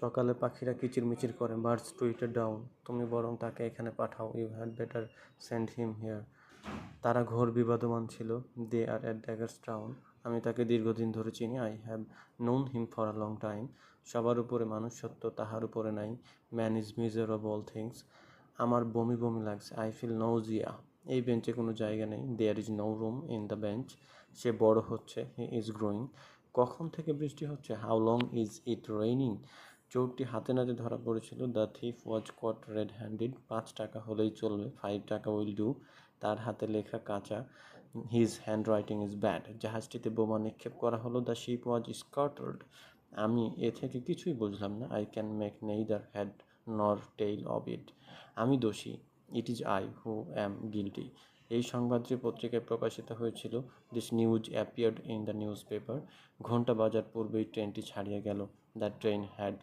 সকালে পাখিরা কিচিরমিচির করে। বার্ডস টুইটেড ডাউন, তুমি বরং তাকে এখানে পাঠাও। You had better send him here. তারা ঘোর বিবাদমান ছিল। They are at daggers town. আমি তাকে দীর্ঘদিন ধরে চিনি। I have known him for a long time. সবার উপরে মানুষ সত্য, তাহার উপরে নাই। Man is measure of all things. আমার বমি বমি লাগছে। I feel nausea. এই বেঞ্চে কোনো জায়গা নেই। There is no room in the bench. সে বড় হচ্ছে। He is growing. কখন থেকে বৃষ্টি হচ্ছে? How long is it raining? চোরটি হাতে নাতে ধরা পড়েছিল। The thief was caught red handed. 5 টাকা হলেই চলবে। 5 টাকা উইল ডু। তার হাতে লেখা কাঁচা। His handwriting is bad. জাহাজটিতে বোমা নিক্ষেপ করা হলো। The ship was scattered. আমি এ থেকে কিছুই বুঝলাম না। I can make neither head nor tail of it. আমি দোষী। It is I who am guilty. এই সংবাদটি পত্রিকায় প্রকাশিত হয়েছিল। This news appeared in the newspaper. ঘণ্টা বাজার পূর্বেই ট্রেনটি ছাড়িয়ে গেল। The train had